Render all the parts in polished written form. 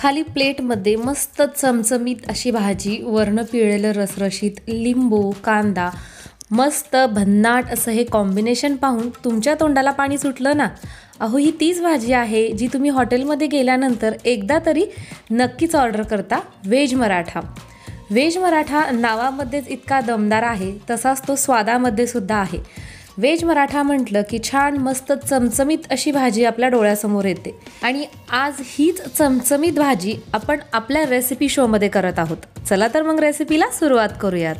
खाली प्लेटमध्ये मस्त चमचमीत अशी भाजी, वर्ण पिळलेलं रसरशीत लिंबू, कांदा, मस्त भन्नाट असं हे कॉम्बिनेशन पाहून तुमच्या तोंडाला पाणी सुटलं ना? अहो, ही तीच भाजी आहे जी तुम्ही हॉटेलमध्ये गेल्यानंतर एकदा तरी नक्कीच ऑर्डर करता, व्हेज मराठा. व्हेज मराठा नावामध्येच इतका दमदार आहे, तसाच तो स्वादामध्ये सुद्धा आहे. व्हेज मराठा म्हटलं की छान मस्त चमचमीत अशी भाजी आपल्या डोळ्यासमोर येते. आणि आज हीच चमचमीत भाजी आपण आपल्या रेसिपी शोमध्ये करत आहोत. चला तर मग रेसिपीला सुरुवात करूयात.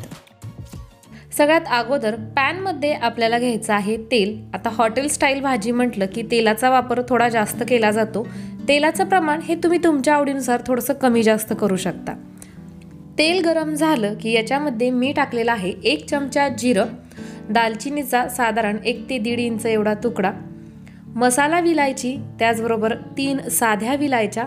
सगळ्यात अगोदर पॅनमध्ये आपल्याला घ्यायचं आहे तेल. आता हॉटेल स्टाईल भाजी म्हटलं की तेलाचा वापर थोडा जास्त केला जातो. तेलाचं प्रमाण हे तुम्ही तुमच्या आवडीनुसार थोडंसं कमी जास्त करू शकता. तेल गरम झालं की याच्यामध्ये मी टाकलेला आहे 1 चमचा जिरं, दालचिनीचा साधारण 1 ते 1.5 इंच एवढा तुकडा, मसाला विलायची, त्याचबरोबर 3 साध्या विलायच्या,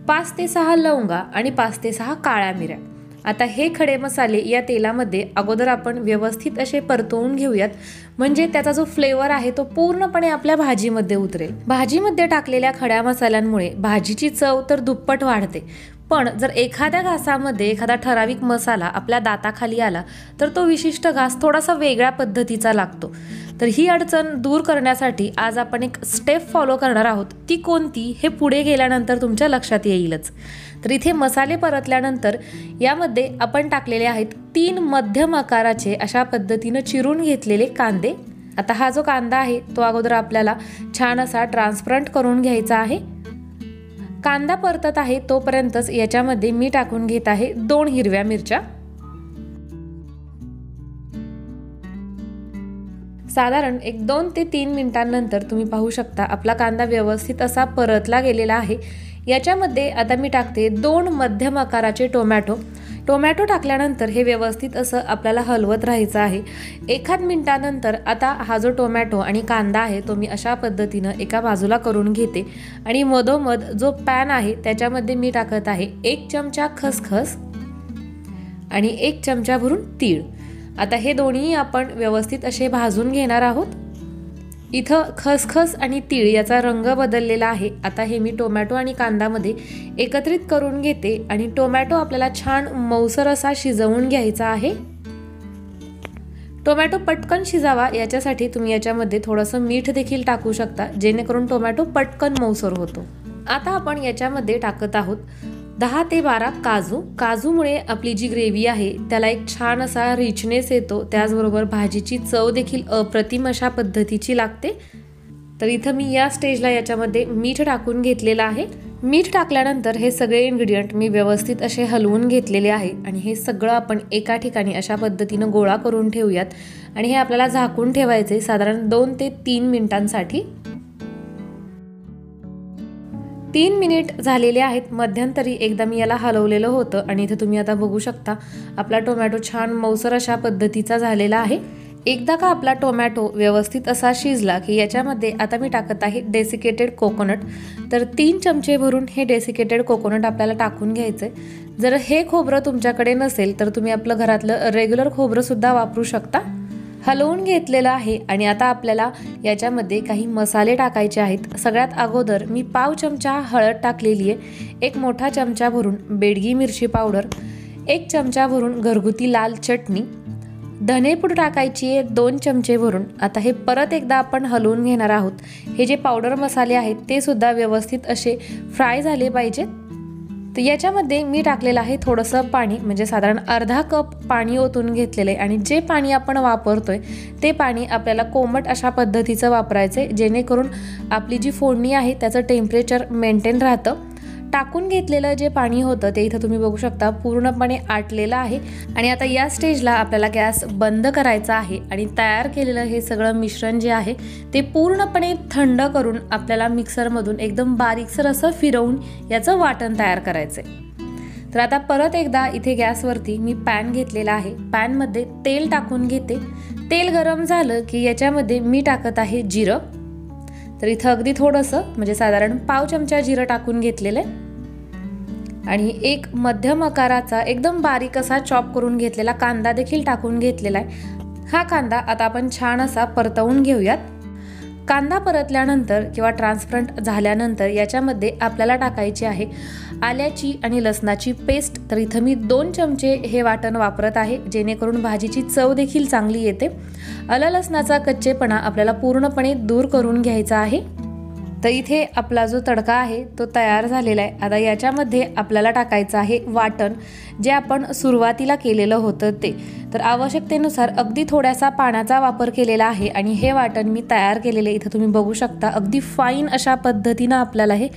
5 ते 6 लवंगा आणि 5 ते 6 काळ्या मिऱ्या. आता हे खडे मसाले या तेलामध्ये अगोदर आपण व्यवस्थित असे परतवून घेऊयात, म्हणजे त्याचा जो फ्लेवर आहे तो पूर्णपणे आपल्या भाजीमध्ये उतरेल. भाजीमध्ये टाकलेल्या खड्या मसाल्यांमुळे भाजीची चव तर दुप्पट वाढते, पण जर एखाद्या घासामध्ये एखादा ठराविक मसाला आपल्या दाताखाली आला तर तो विशिष्ट घास थोडासा वेगळ्या पद्धतीचा लागतो. तर ही अडचण दूर करण्यासाठी आज आपण एक स्टेप फॉलो करणार आहोत. ती कोणती हे पुढे गेल्यानंतर तुमच्या लक्षात येईलच. तर इथे मसाले परतल्यानंतर यामध्ये आपण टाकलेले आहेत 3 मध्यम आकाराचे अशा पद्धतीनं चिरून घेतलेले कांदे. आता हा जो कांदा आहे तो अगोदर आपल्याला छान असा ट्रान्सपरंट करून घ्यायचा आहे. कांदा परतत आहे तोपर्यंतच याच्यामध्ये मी टाकून घेत आहे 2 हिरव्या मिरच्या. साधारण एक 2 ते 3 मिनिटांनंतर तुम्ही पाहू शकता आपला कांदा व्यवस्थित असा परतला गेलेला आहे. याच्यामध्ये आता मी टाकते 2 मध्यम आकाराचे टोमॅटो. टोमॅटो टाकल्यानंतर हे व्यवस्थित असं आपल्याला हलवत राहायचं आहे. 1 मिनिटानंतर आता हा जो टोमॅटो आणि कांदा आहे तो मी अशा पद्धतीनं एका बाजूला करून घेते आणि मधोमध जो पॅन आहे त्याच्यामध्ये मी टाकत आहे 1 चमचा खसखस आणि 1 चमचा भरून तीळ. आता हे दोन्ही आपण व्यवस्थित असे भाजून घेणार आहोत. इथं खसखस आणि तीळ याचा रंग बदललेला आहे. आता हे मी टोमॅटो आणि कांदामध्ये एकत्रित करून घेते आणि टोमॅटो आपल्याला छान मऊसर असा शिजवून घ्यायचा आहे. टोमॅटो पटकन शिजावा याच्यासाठी तुम्ही याच्यामध्ये थोडंसं मीठ देखील टाकू शकता, जेणेकरून टोमॅटो पटकन मऊसर होतो. आता आपण याच्यामध्ये टाकत आहोत 10 ते 12 काजू. काजूमुळे आपली जी ग्रेव्ही आहे त्याला एक छान असा रिचनेस येतो, त्याचबरोबर भाजीची चव देखील अप्रतिम अशा पद्धतीची लागते. तर इथं मी या स्टेजला याच्यामध्ये मीठ टाकून घेतलेलं आहे. मीठ टाकल्यानंतर हे सगळे इन्ग्रेडियंट मी व्यवस्थित असे हलवून घेतलेले आहे आणि हे सगळं आपण एका ठिकाणी अशा पद्धतीनं गोळा करून ठेवूयात आणि हे आपल्याला झाकून ठेवायचे साधारण 2 ते 3 मिनिटांसाठी. 3 मिनिट झालेले आहेत. मध्यंतरी एकदा मी याला हलवलेलं होतं आणि इथे तुम्ही आता बघू शकता आपला टोमॅटो छान मऊसर अशा पद्धतीचा झालेला आहे. एकदा का आपला टोमॅटो व्यवस्थित असा शिजला की याच्यामध्ये आता मी टाकत आहे डेसिकेटेड कोकोनट. तर 3 चमचे भरून हे डेसिकेटेड कोकोनट आपल्याला टाकून घ्यायचं आहे. जर हे खोबरं तुमच्याकडे नसेल तर तुम्ही आपलं घरातलं रेग्युलर खोबरं सुद्धा वापरू शकता. हलवून घेतलेलं आहे आणि आता आपल्याला याच्यामध्ये काही मसाले टाकायचे आहेत. सगळ्यात अगोदर मी पाव चमचा हळद टाकलेली आहे, 1 मोठा चमचा भरून बेडगी मिरची पावडर, 1 चमचा भरून घरगुती लाल चटणी, धनेपूड टाकायची आहे 2 चमचे भरून. आता हे परत एकदा आपण हलवून घेणार आहोत. हे जे पावडर मसाले आहेत ते सुद्धा व्यवस्थित असे फ्राय झाले पाहिजेत. तर याच्यामध्ये मी टाकलेलं आहे थोडंसं पाणी, म्हणजे साधारण अर्धा कप पाणी ओतून घेतलेलं आहे आणि जे पाणी आपण वापरतोय ते पाणी आपल्याला कोमट अशा पद्धतीचं वापरायचं आहे, जेणेकरून आपली जी फोडणी आहे त्याचं टेम्परेचर मेंटेन राहतं. टाकून घेतलेलं जे पाणी होतं ते इथं तुम्ही बघू शकता पूर्णपणे आटलेलं आहे. आणि आता या स्टेजला आपल्याला गॅस बंद करायचा आहे आणि तयार केलेलं हे सगळं मिश्रण जे आहे ते पूर्णपणे थंड करून आपल्याला मिक्सरमधून एकदम बारीकसर असं फिरवून याचं वाटण तयार करायचं आहे. तर आता परत एकदा इथे गॅसवरती मी पॅन घेतलेला आहे. पॅनमध्ये तेल टाकून घेते. तेल गरम झालं की याच्यामध्ये मी टाकत आहे जिरं. तर इथं अगदी थोडंसं, म्हणजे साधारण पाव चमचा जिरं टाकून घेतलेलं आहे आणि 1 मध्यम आकाराचा एकदम बारीक असा चॉप करून घेतलेला कांदा देखील टाकून घेतलेला आहे. हा कांदा आता आपण छान असा परतवून घेऊयात. कांदा परतल्यानंतर किंवा ट्रान्सपरंट झाल्यानंतर याच्यामध्ये आपल्याला टाकायची आहे आल्याची आणि लसणाची पेस्ट। तर इथं मी 2 चमचे हे वाटण वापरत आहे, जेणेकरून भाजीची चव देखील चांगली येते। आलं लसणाचा कच्चेपणा आपल्याला पूर्णपणे दूर करून घ्यायचा आहे। तर इथे आपला जो तडका आहे तो तयार झालेला आहे। आता याच्यामध्ये आपल्याला टाकायचं आहे वाटण, जे आपण सुरुवातीला केलेलं होतं ते। तर आवश्यकतेनुसार अगदी थोड्यासा पाण्याचा वापर केलेला आहे आणि हे वाटण मी तयार केलेले इथं तुम्ही बघू शकता। अगदी फाईन अशा पद्धतीनं आपल्याला हे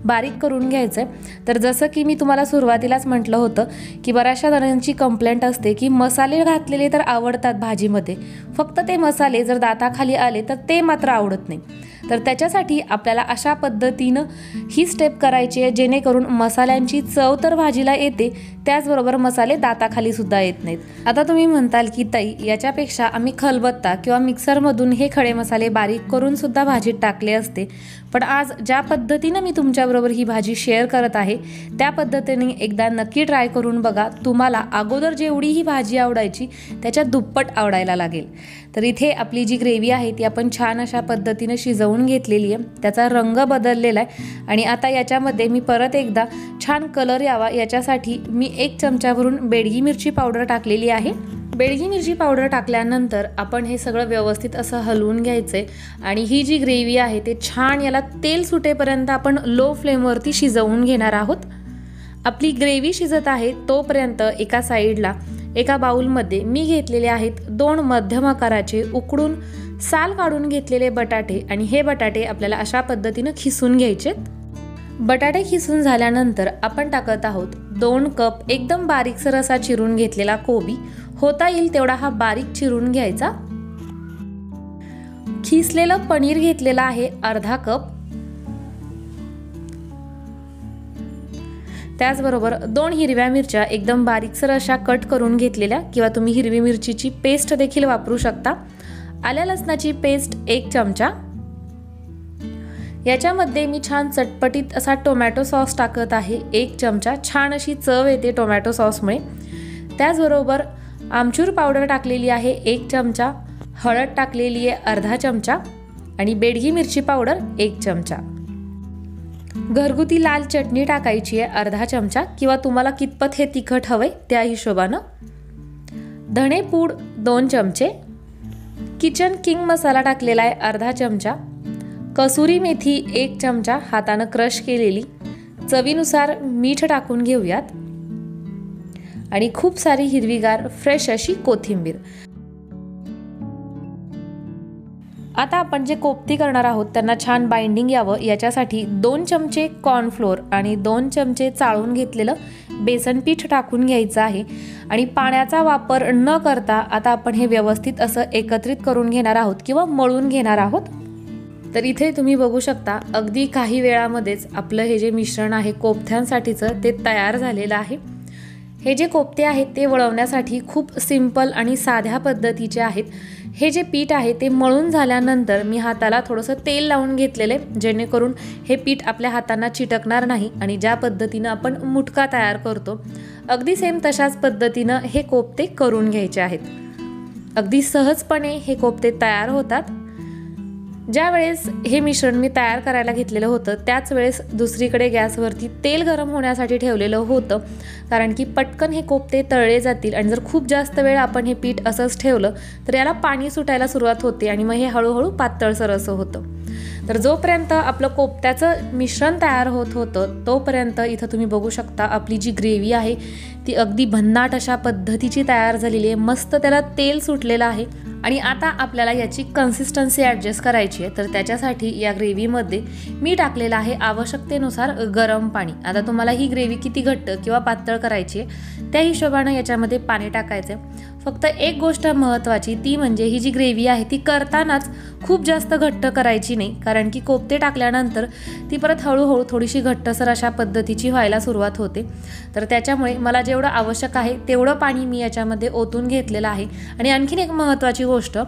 बारीक करून घ्यायचं आहे। तर जसं की मी तुम्हाला सुरुवातीलाच म्हटलं होतं की बऱ्याचशा जणांची कंप्लेंट असते की मसाले घातलेले तर आवडतात भाजीमध्ये, फक्त ते मसाले जर दाताखाली आले तर ते मात्र आवडत नाही। तर त्याच्यासाठी आपल्याला अशा पद्धतीनं ही स्टेप करायची आहे, जेणेकरून मसाल्यांची चव तर भाजीला येते, त्याचबरोबर मसाले दाताखाली सुद्धा येत नाहीत। आता तुम्ही म्हणताल की ताई, याच्यापेक्षा आम्ही खलबत्ता किंवा मिक्सरमधून हे खडे मसाले बारीक करून सुद्धा भाजीत टाकले असते, पण आज ज्या पद्धतीनं मी तुमच्याबरोबर ही भाजी शेअर करत आहे त्या पद्धतीने एकदा नक्की ट्राय करून बघा। तुम्हाला अगोदर जेवढी ही भाजी आवडायची त्याच्या दुप्पट आवडायला लागेल। तर इथे आपली जी ग्रेव्ही आहे ती आपण छान अशा पद्धतीने शिजवून घेतलेली आहे, त्याचा रंग बदललेला आहे आणि आता याच्यामध्ये मी परत एकदा छान कलर यावा याच्यासाठी मी 1 चमच्यावरून बेडगी मिरची पावडर टाकलेली आहे। बेडगी मिरची पावडर टाकल्यानंतर आपण हे सगळं व्यवस्थित असं हलवून घ्यायचंय आणि ही जी ग्रेव्ही आहे ते छान याला तेल सुटेपर्यंत आपण लो फ्लेमवरती शिजवून घेणार आहोत। आपली ग्रेव्ही शिजत आहे तोपर्यंत एका साईडला एका बाउलमध्ये मी घेतलेले आहेत 2 मध्यम आकाराचे उकडून साल काढून घेतलेले बटाटे आणि हे बटाटे आपल्याला अशा पद्धतीनं खिसून घ्यायचे। बटाटे खिसून झाल्यानंतर आपण टाकत आहोत 2 कप एकदम बारीकसर असा चिरून घेतलेला कोबी, होता येईल तेवढा हा बारीक चिरून घ्यायचा। खिसलेलं पनीर घेतलेलं आहे अर्धा कप, त्याचबरोबर 2 हिरव्या मिरच्या एकदम बारीकसर अशा कट करून घेतलेल्या किंवा तुम्ही हिरवी मिरचीची पेस्ट देखील वापरू शकता। आल्या लसणाची पेस्ट 1 चमचा। याच्यामध्ये मी छान चटपटीत असा टोमॅटो सॉस टाकत आहे 1 चमचा, छान अशी चव येते टोमॅटो सॉसमुळे। त्याचबरोबर आमचूर पावडर टाकलेली आहे 1 चमचा, हळद टाकलेली आहे अर्धा चमचा आणि बेडगी मिरची पावडर 1 चमचा। घरगुती लाल चटणी टाकायची आहे अर्धा चमचा किंवा तुम्हाला कितपत हे तिखट हवंय त्या हिशोबानं। धणे पूड 2 चमचे, किचन किंग मसाला टाकलेला आहे अर्धा चमचा, कसुरी मेथी 1 चमचा हातानं क्रश केलेली, चवीनुसार मीठ टाकून घेऊयात आणि खूप सारी हिरवीगार फ्रेश अशी कोथिंबीर। आता आपण जे कोफ्ती करणार आहोत त्यांना छान बाइंडिंग यावं याच्यासाठी 2 चमचे कॉर्नफ्लोअर आणि 2 चमचे चाळून घेतलेलं बेसन पीठ टाकून घ्यायचं आहे आणि पाण्याचा वापर न करता आता आपण हे व्यवस्थित असं एकत्रित करून घेणार आहोत किंवा मळून घेणार आहोत। तर इथे तुम्ही बघू शकता अगदी काही वेळामध्येच आपलं हे जे मिश्रण आहे कोफ्त्यांसाठीचं ते तयार झालेलं आहे। हे जे कोफ्ते आहेत ते वळवण्यासाठी खूप सिंपल आणि साध्या पद्धतीचे आहेत। हे जे पीठ आहे ते मळून झाल्यानंतर मी हाताला थोडंसं तेल लावून घेतलेले, जेणेकरून हे पीठ आपल्या हातांना चिटकणार नाही आणि ज्या पद्धतीनं आपण मुटका तयार करतो अगदी सेम तशाच पद्धतीनं हे कोफ्ते करून घ्यायचे आहेत। अगदी सहजपणे हे कोफ्ते तयार होतात। ज्या वेळेस हे मिश्रण मी तयार करायला घेतलेलं होतं त्याच वेळेस दुसरीकडे गॅसवरती तेल गरम होण्यासाठी ठेवलेलं होतं, कारण की पटकन हे कोफ्ते तळले जातील आणि जर खूप जास्त वेळ आपण हे पीठ असंच ठेवलं तर याला पाणी सुटायला सुरुवात होते आणि मग हे हळूहळू पातळसर असं होतं। तर जोपर्यंत आपलं कोफ्त्याचं मिश्रण तयार होत होतं तोपर्यंत इथं तुम्ही बघू शकता आपली जी ग्रेव्ही आहे ती अगदी भन्नाट अशा पद्धतीची तयार झालेली आहे, मस्त त्याला तेल सुटलेलं आहे आणि आता आपल्याला याची कन्सिस्टन्सी ॲडजस्ट करायची आहे। तर त्याच्यासाठी या ग्रेव्हीमध्ये मी टाकलेलं आहे आवश्यकतेनुसार गरम पाणी। आता तुम्हाला ही ग्रेव्ही किती घट्ट किंवा पातळ करायची आहे त्या हिशोबानं याच्यामध्ये पाणी टाकायचं आहे। फक्त एक गोष्ट महत्त्वाची ती म्हणजे ही जी ग्रेव्ही आहे ती करतानाच खूप जास्त घट्ट करायची नाही, कारण की कोफ्ते टाकल्यानंतर ती परत हळूहळू थोडीशी घट्टसर अशा पद्धतीची व्हायला सुरुवात होते। तर त्याच्यामुळे मला जेवढं आवश्यक आहे तेवढं पाणी मी याच्यामध्ये ओतून घेतलेलं आहे। आणि आणखीन एक महत्त्वाची गोष्ट,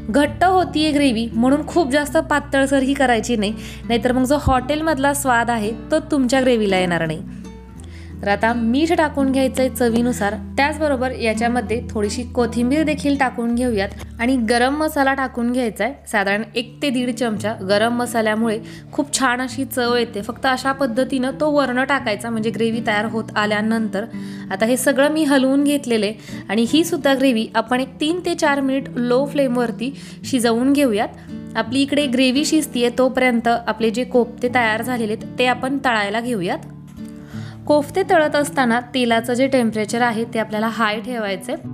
घट्ट होतीये ग्रेव्ही म्हणून खूप जास्त पातळसरही करायची नाही, नाहीतर मग जो हॉटेलमधला स्वाद आहे तो तुमच्या ग्रेव्हीला येणार नाही। तर आता मीठ टाकून घ्यायचं आहे चवीनुसार, त्याचबरोबर याच्यामध्ये थोडीशी कोथिंबीर देखील टाकून घेऊयात आणि गरम मसाला टाकून घ्यायचा आहे, साधारण 1 ते 1.5 चमचा. गरम मसाल्यामुळे खूप छान अशी चव येते. फक्त अशा पद्धतीनं तो वरण टाकायचा म्हणजे ग्रेव्ही तयार होत आल्यानंतर. आता हे सगळं मी हलवून घेतलेले आणि ही सुद्धा ग्रेव्ही आपण एक 3 ते 4 मिनिट लो फ्लेमवरती शिजवून घेऊयात. आपली इकडे ग्रेव्ही शिजतीये तोपर्यंत आपले जे कोफ्ते तयार झालेले आहेत ते आपण तळायला घेऊयात. कोफ्ते तळत असताना तेलाचं जे टेम्परेचर आहे ते आपल्याला हाय ठेवायचं आहे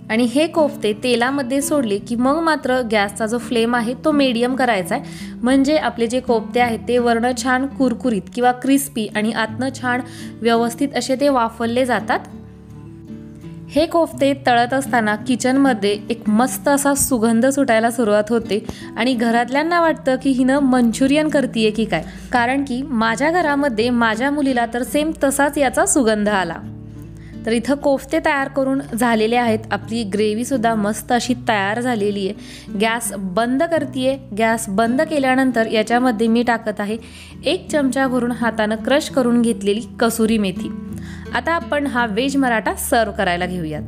आणि हे कोफ्ते तेलामध्ये सोडले की मग मात्र गॅसचा जो फ्लेम आहे तो मीडियम करायचा आहे, म्हणजे आपले जे कोफ्ते आहेत ते वरनं छान कुरकुरीत किंवा क्रिस्पी आणि आतनं छान व्यवस्थित असे ते वाफवले जातात. हे कोफ्ते तळत असताना किचनमध्ये एक मस्त असा सुगंध सुटायला सुरुवात होते आणि घरातल्यांना वाटतं की हिनं मंचुरियन करतीये की काय, कारण की माझ्या घरामध्ये माझ्या मुलीला तर सेम तसाच याचा सुगंध आला. तर इथं कोफ्ते तयार करून झालेले आहेत. आपली ग्रेव्हीसुद्धा मस्त अशी तयार झालेली आहे. गॅस बंद करतीये. गॅस बंद केल्यानंतर याच्यामध्ये मी टाकत आहे 1 चमचा भरून हातानं क्रश करून घेतलेली कसुरी मेथी. आता आपण हा व्हेज मराठा सर्व करायला घेऊयात.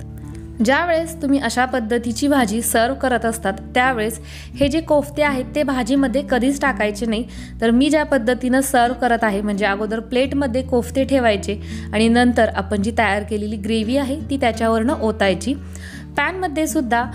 ज्यावेळेस तुम्ही अशा पद्धतीची भाजी सर्व करत असतात त्यावेळेस हे जे कोफ्ते आहेत ते भाजीमध्ये कधीच टाकायचे नाही. तर मी ज्या पद्धतीनं सर्व करत आहे म्हणजे अगोदर प्लेटमध्ये कोफ्ते ठेवायचे आणि नंतर आपण जी तयार केलेली ग्रेव्ही आहे ती त्याच्यावरनं ओतायची. पॅनमध्ये सुद्धा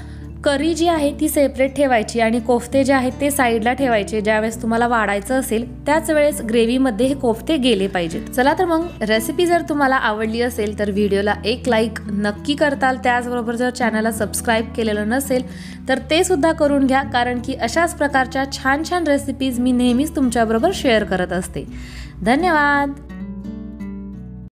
करी जी आहे ती सेपरेट ठेवायची आणि कोफ्ते जे आहेत ते साईडला ठेवायचे. ज्यावेळेस तुम्हाला वाढायचं असेल त्याच वेळेस ग्रेव्हीमध्ये हे कोफ्ते गेले पाहिजेत. चला तर मग रेसिपी जर तुम्हाला आवडली असेल तर व्हिडिओला एक लाईक नक्की करताल. त्याचबरोबर जर चॅनलला सबस्क्राईब केलेलं नसेल तर ते सुद्धा करून घ्या, कारण की अशाच प्रकारच्या छान छान रेसिपीज मी नेहमीच तुमच्याबरोबर शेअर करत असते. धन्यवाद.